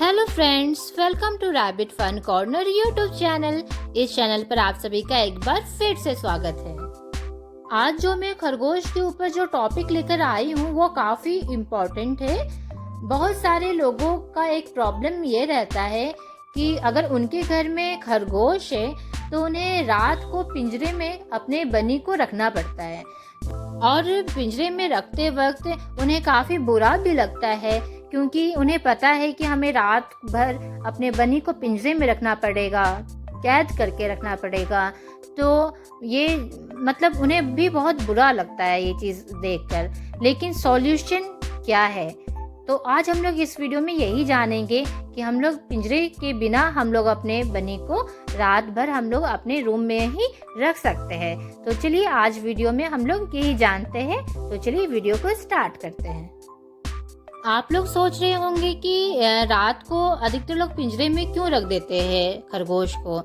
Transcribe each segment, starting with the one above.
Hello friends, welcome to rabbit fun corner YouTube channel. इस चैनल पर आप सभी का एक बार फिर से स्वागत है। आज जो मैं खरगोश के ऊपर जो टॉपिक लेकर आई हूँ वो काफ़ी इम्पोर्टेंट है। बहुत सारे लोगों का एक प्रॉब्लम ये रहता है कि अगर उनके घर में खरगोश है तो उन्हें रात को पिंजरे में अपने बनी को रखना पड़ता है और पिंजरे में रखते वक्त उन्हें काफ़ी बुरा भी लगता है, क्योंकि उन्हें पता है कि हमें रात भर अपने बनी को पिंजरे में रखना पड़ेगा, कैद करके रखना पड़ेगा। तो ये मतलब उन्हें भी बहुत बुरा लगता है ये चीज़ देखकर। लेकिन सॉल्यूशन क्या है? तो आज हम लोग इस वीडियो में यही जानेंगे कि हम लोग पिंजरे के बिना हम लोग अपने बनी को रात भर हम लोग अपने रूम में ही रख सकते हैं। तो चलिए आज वीडियो में हम लोग यही जानते हैं। तो चलिए वीडियो को स्टार्ट करते हैं। आप लोग सोच रहे होंगे कि रात को अधिकतर लोग पिंजरे में क्यों रख देते हैं खरगोश को।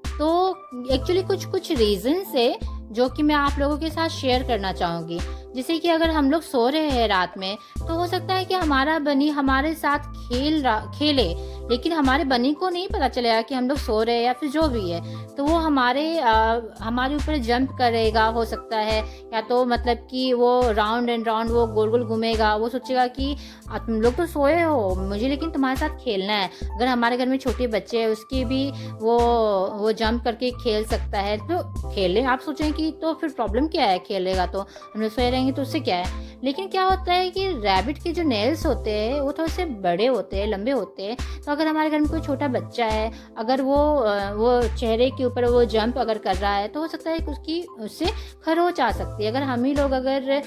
तो एक्चुअली कुछ रीजंस है जो कि मैं आप लोगों के साथ शेयर करना चाहूँगी। जैसे कि अगर हम लोग सो रहे हैं रात में तो हो सकता है कि हमारा बनी हमारे साथ खेले, लेकिन हमारे बनी को नहीं पता चलेगा कि हम लोग सो रहे हैं या फिर जो भी है। तो वो हमारे ऊपर जंप करेगा, हो सकता है, या तो मतलब कि वो राउंड एंड राउंड वो गोल गोल घूमेगा। वो सोचेगा कि तुम लोग तो सोए हो, मुझे लेकिन तुम्हारे साथ खेलना है। अगर हमारे घर में छोटे बच्चे हैं उसकी भी वो जंप करके खेल सकता है। तो खेले, आप सोचें कि तो फिर प्रॉब्लम क्या है, खेलेगा तो हम लोग सोए रहेंगे तो उससे क्या है। लेकिन क्या होता है कि रैबिट के जो नेल्स होते हैं वो थोड़े से बड़े होते हैं, लंबे होते हैं। तो अगर हमारे घर में कोई छोटा बच्चा है, अगर वो चेहरे के ऊपर वो जंप अगर कर रहा है तो हो सकता है कि उससे खरोच आ सकती है। अगर हम ही लोग अगर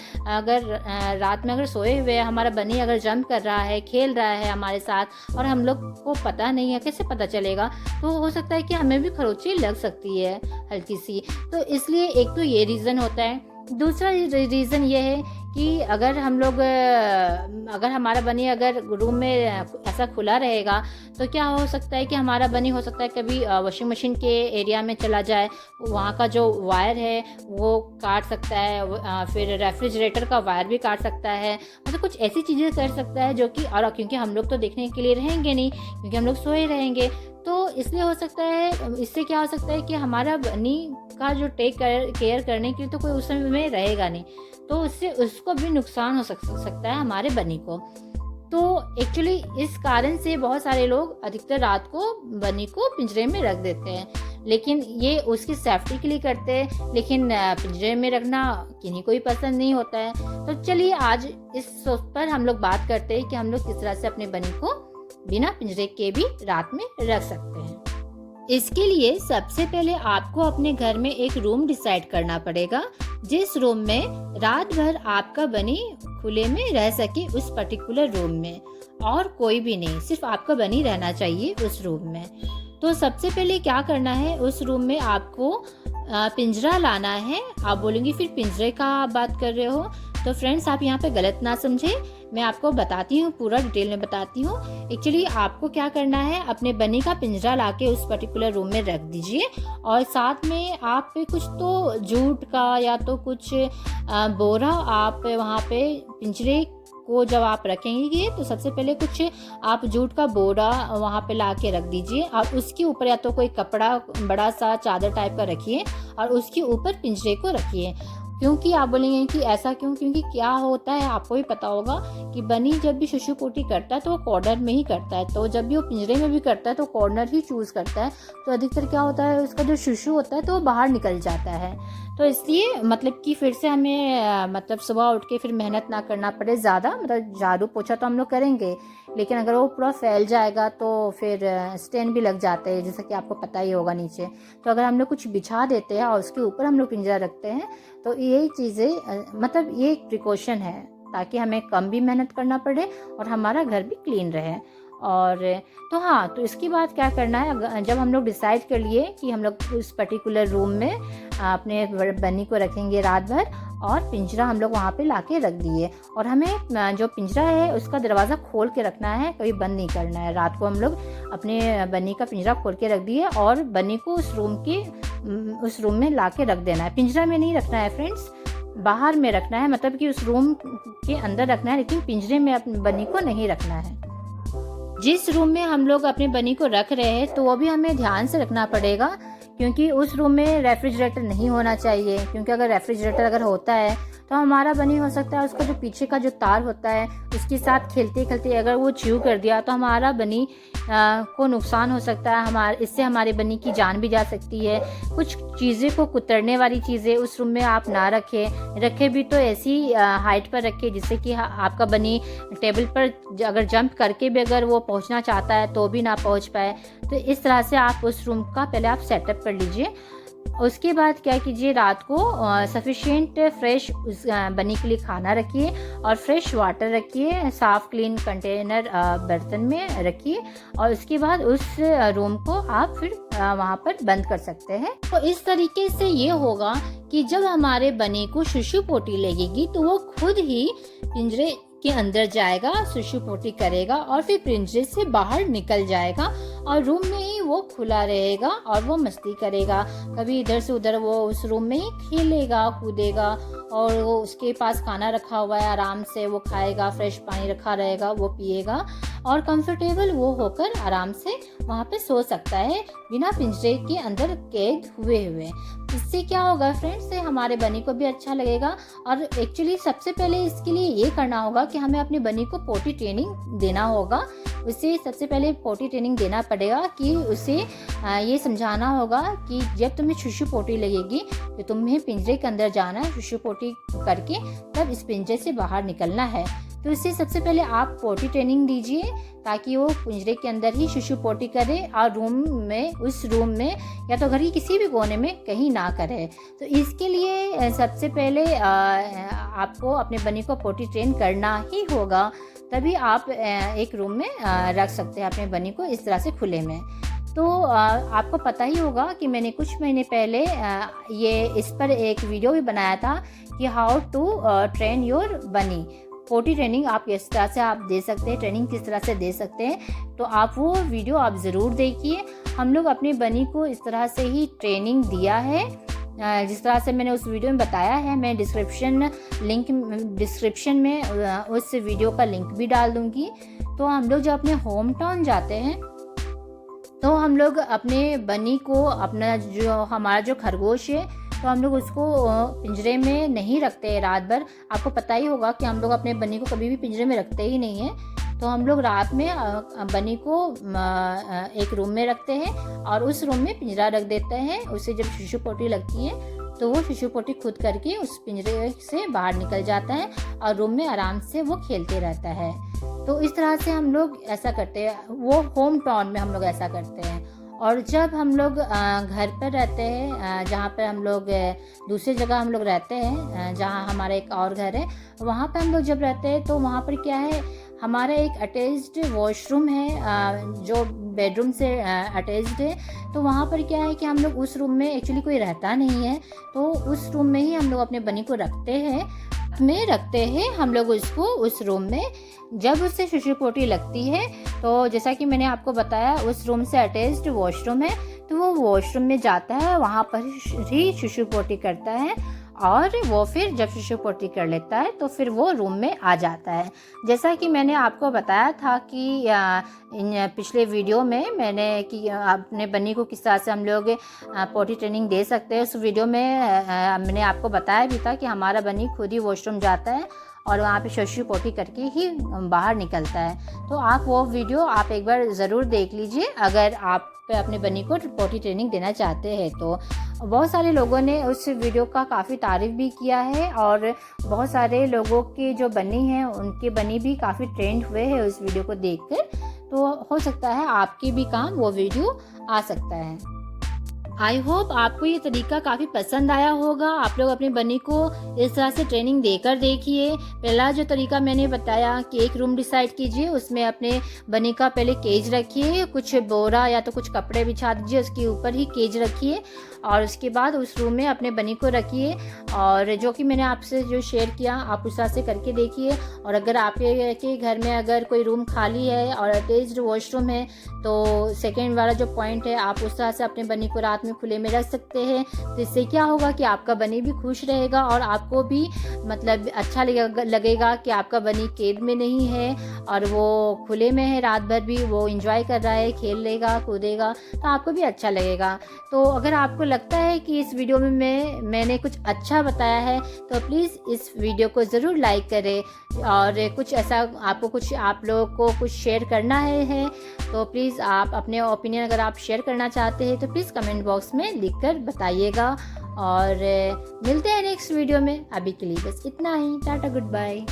रात में अगर सोए हुए हैं, हमारा बनी अगर जंप कर रहा है, खेल रहा है हमारे साथ और हम लोग को पता नहीं है, कैसे पता चलेगा? तो हो सकता है कि हमें भी खरोची लग सकती है हल्की सी। तो इसलिए एक तो ये रीज़न होता है। दूसरा रीज़न ये है कि अगर हमारा बनी अगर रूम में ऐसा खुला रहेगा तो क्या हो सकता है कि हमारा बनी हो सकता है कभी वॉशिंग मशीन के एरिया में चला जाए, वहाँ का जो वायर है वो काट सकता है, फिर रेफ्रिजरेटर का वायर भी काट सकता है। मतलब कुछ ऐसी चीज़ें कर सकता है जो कि, और क्योंकि हम लोग तो देखने के लिए रहेंगे नहीं, क्योंकि हम लोग सोए रहेंगे, तो इसलिए हो सकता है, इससे क्या हो सकता है कि हमारा बनी का जो केयर करने के लिए तो कोई उस समय में रहेगा नहीं, तो उससे उसको भी नुकसान हो सकता है हमारे बनी को। तो एक्चुअली इस कारण से बहुत सारे लोग अधिकतर रात को बनी को पिंजरे में रख देते हैं, लेकिन ये उसकी सेफ्टी के लिए करते हैं। लेकिन पिंजरे में रखना किन्हीं को भी पसंद नहीं होता है। तो चलिए आज इस पर हम लोग बात करते हैं कि हम लोग किस तरह से अपने बनी को बिना पिंजरे के भी रात में रख सकते हैं। इसके लिए सबसे पहले आपको अपने घर में एक रूम डिसाइड करना पड़ेगा, जिस रूम में रात भर आपका बनी खुले में रह सके, उस पर्टिकुलर रूम में, और कोई भी नहीं, सिर्फ आपका बनी रहना चाहिए उस रूम में। तो सबसे पहले क्या करना है, उस रूम में आपको पिंजरा लाना है। आप बोलेंगे फिर पिंजरे का आप बात कर रहे हो, तो फ्रेंड्स आप यहाँ पे गलत ना समझे, मैं आपको बताती हूँ, पूरा डिटेल में बताती हूँ। एक्चुअली आपको क्या करना है, अपने बनी का पिंजरा लाके उस पर्टिकुलर रूम में रख दीजिए, और साथ में आप कुछ तो जूट का या तो कुछ बोरा आप वहाँ पे पिंजरे को जब आप रखेंगे तो सबसे पहले कुछ आप जूट का बोरा वहाँ पे ला के रख दीजिए, और उसके ऊपर या तो कोई कपड़ा बड़ा सा चादर टाइप का रखिए और उसके ऊपर पिंजरे को रखिए। क्योंकि आप बोलेंगे कि ऐसा क्यों? क्योंकि क्या होता है, आपको भी पता होगा कि बनी जब भी शुशु पोटी करता है तो वो कॉर्नर में ही करता है, तो जब भी वो पिंजरे में भी करता है तो कॉर्नर ही चूज़ करता है। तो अधिकतर क्या होता है, उसका जो शुशु होता है तो वो बाहर निकल जाता है। तो इसलिए मतलब कि फिर से हमें मतलब सुबह उठ के फिर मेहनत ना करना पड़े ज़्यादा। मतलब झाड़ू पोछा तो हम लोग करेंगे, लेकिन अगर वो पूरा फैल जाएगा तो फिर स्टेन भी लग जाते हैं, जैसा कि आपको पता ही होगा नीचे। तो अगर हम लोग कुछ बिछा देते हैं और उसके ऊपर हम लोग पिंजरा रखते हैं तो यही चीज़ें, मतलब ये एक प्रिकॉशन है ताकि हमें कम भी मेहनत करना पड़े और हमारा घर भी क्लीन रहे। और तो हाँ, तो इसके बाद क्या करना है, जब हम लोग डिसाइड कर लिए कि हम लोग उस पर्टिकुलर रूम में अपने बनी को रखेंगे रात भर, और पिंजरा हम लोग वहाँ पे लाके रख दिए, और हमें जो पिंजरा है उसका दरवाज़ा खोल के रखना है, कभी बंद नहीं करना है। रात को हम लोग अपने बनी का पिंजरा खोल के रख दिए और बनी को उस रूम में लाके रख देना है। पिंजरा में नहीं रखना है फ्रेंड्स, बाहर में रखना है, मतलब कि उस रूम के अंदर रखना है, लेकिन पिंजरे में अपनी बनी को नहीं रखना है। जिस रूम में हम लोग अपने बनी को रख रहे हैं तो वो भी हमें ध्यान से रखना पड़ेगा, क्योंकि उस रूम में रेफ्रिजरेटर नहीं होना चाहिए, क्योंकि अगर रेफ्रिजरेटर अगर होता है तो हमारा बनी हो सकता है उसका जो पीछे का जो तार होता है उसके साथ खेलते खेलते अगर वो च्यू कर दिया तो हमारा बनी को नुकसान हो सकता है, इससे हमारी बनी की जान भी जा सकती है। कुछ चीज़ें को कुतरने वाली चीज़ें उस रूम में आप ना रखें भी तो ऐसी हाइट पर रखें जिससे कि आपका बनी टेबल पर अगर जंप करके भी अगर वो पहुंचना चाहता है तो भी ना पहुंच पाए। तो इस तरह से आप उस रूम का पहले आप सेटअप कर लीजिए। उसके बाद क्या कीजिए, रात को सफिशिएंट फ्रेश उस बनी के लिए खाना रखिए और फ्रेश वाटर रखिए, साफ़ क्लीन कंटेनर बर्तन में रखिए और उसके बाद उस रूम को आप फिर वहाँ पर बंद कर सकते हैं। तो इस तरीके से ये होगा कि जब हमारे बनी को शुशु पोटी लगेगी तो वो खुद ही पिंजरे के अंदर जाएगा, सुसु पोटी करेगा और फिर पिंजरे से बाहर निकल जाएगा और रूम में ही वो खुला रहेगा और वो मस्ती करेगा। कभी इधर से उधर वो उस रूम में ही खेलेगा कूदेगा और वो उसके पास खाना रखा हुआ है, आराम से वो खाएगा, फ्रेश पानी रखा रहेगा वो पिएगा और कंफर्टेबल वो होकर आराम से वहाँ पे सो सकता है बिना पिंजरे के अंदर कैद हुए। इससे क्या होगा फ्रेंड्स, से हमारे बनी को भी अच्छा लगेगा और एक्चुअली सबसे पहले इसके लिए ये करना होगा कि हमें अपनी बनी को पोटी ट्रेनिंग देना होगा। उसे सबसे पहले पोटी ट्रेनिंग देना पड़ेगा कि उसे ये समझाना होगा कि जब तुम्हें शुशु पोटी लगेगी तो तुम्हें पिंजरे के अंदर जाना है, शुशु पोटी करके तब इस पिंजरे से बाहर निकलना है। तो इससे सबसे पहले आप पोटी ट्रेनिंग दीजिए ताकि वो पिंजरे के अंदर ही शुशु पोटी करे और उस रूम में या तो घर के किसी भी कोने में कहीं ना करे। तो इसके लिए सबसे पहले आपको अपने बनी को पोटी ट्रेन करना ही होगा, तभी आप एक रूम में रख सकते हैं अपने बनी को इस तरह से खुले में। तो आपको पता ही होगा कि मैंने कुछ महीने पहले ये इस पर एक वीडियो भी बनाया था कि हाउ टू ट्रेन योर बनी। पोटी ट्रेनिंग आप किस तरह से आप दे सकते हैं, ट्रेनिंग किस तरह से दे सकते हैं, तो आप वो वीडियो आप ज़रूर देखिए। हम लोग अपनी बनी को इस तरह से ही ट्रेनिंग दिया है जिस तरह से मैंने उस वीडियो में बताया है। मैं डिस्क्रिप्शन में उस वीडियो का लिंक भी डाल दूँगी। तो हम लोग जब अपने होम टाउन जाते हैं तो हम लोग अपने बनी को हमारा जो खरगोश है तो हम लोग उसको पिंजरे में नहीं रखते हैं रात भर। आपको पता ही होगा कि हम लोग अपने बनी को कभी भी पिंजरे में रखते ही नहीं हैं। तो हम लोग रात में बनी को एक रूम में रखते हैं और उस रूम में पिंजरा रख देते हैं। उसे जब शुशु पोटी लगती है तो वो शुशु पोटी खुद करके उस पिंजरे से बाहर निकल जाता है और रूम में आराम से वो खेलते रहता है। तो इस तरह से हम लोग ऐसा करते हैं, वो होम टाउन में हम लोग ऐसा करते हैं। और जब हम लोग घर पर रहते हैं, जहाँ पर हम लोग दूसरी जगह हम लोग रहते हैं, जहाँ हमारा एक और घर है, वहाँ पर हम लोग जब रहते हैं तो वहाँ पर क्या है, हमारा एक अटैच्ड वॉशरूम है जो बेडरूम से अटैच्ड है। तो वहाँ पर क्या है कि हम लोग उस रूम में एक्चुअली कोई रहता नहीं है, तो उस रूम में ही हम लोग अपने बनी को रखते हैं हम लोग उसको उस रूम में। जब उससे शुशु पोटी लगती है तो जैसा कि मैंने आपको बताया उस रूम से अटैच्ड वॉशरूम है, तो वो वॉशरूम में जाता है, वहाँ पर ही शुशु पोटी करता है और वो फिर जब शुशु पोटी कर लेता है तो फिर वो रूम में आ जाता है। जैसा कि मैंने आपको बताया था कि पिछले वीडियो में मैंने कि अपने बनी को किस तरह से हम लोग पोटी ट्रेनिंग दे सकते हैं, उस वीडियो में मैंने आपको बताया भी था कि हमारा बनी खुद ही वॉशरूम जाता है और वहाँ पे शुशु पोटी करके ही बाहर निकलता है। तो आप वो वीडियो आप एक बार ज़रूर देख लीजिए अगर आप अपने बनी को पोटी ट्रेनिंग देना चाहते हैं। तो बहुत सारे लोगों ने उस वीडियो का काफ़ी तारीफ़ भी किया है और बहुत सारे लोगों की जो बनी है उनके बनी भी काफ़ी ट्रेंड हुए हैं उस वीडियो को देखकर। तो हो सकता है आपके भी काम वो वीडियो आ सकता है। आई होप आपको ये तरीका काफ़ी पसंद आया होगा। आप लोग अपनी बनी को इस तरह से ट्रेनिंग देकर देखिए। पहला जो तरीका मैंने बताया कि एक रूम डिसाइड कीजिए, उसमें अपने बनी का पहले केज रखिए, कुछ बोरा या तो कुछ कपड़े बिछा दीजिए, उसके ऊपर ही केज रखिए और उसके बाद उस रूम में अपने बनी को रखिए, और जो कि मैंने आपसे जो शेयर किया आप उस तरह से करके देखिए। और अगर आपके के घर में अगर कोई रूम खाली है और अटैच्ड वॉशरूम है तो सेकेंड वाला जो पॉइंट है आप उस तरह से अपने बनी को रात में खुले में रख सकते हैं। तो इससे क्या होगा कि आपका बनी भी खुश रहेगा और आपको भी मतलब अच्छा लगेगा कि आपका बनी कैद में नहीं है और वो खुले में है, रात भर भी वो एंजॉय कर रहा है, खेल लेगा कूदेगा, तो आपको भी अच्छा लगेगा। तो अगर आपको लगता है कि इस वीडियो में मैंने कुछ अच्छा बताया है तो प्लीज़ इस वीडियो को ज़रूर लाइक करें, और कुछ ऐसा आपको कुछ आप लोगों को कुछ शेयर करना है तो प्लीज़ आप अपने ओपिनियन अगर आप शेयर करना चाहते हैं तो प्लीज़ कमेंट बॉक्स में लिखकर बताइएगा। और मिलते हैं नेक्स्ट वीडियो में, अभी के लिए बस इतना ही, टाटा गुड बाय।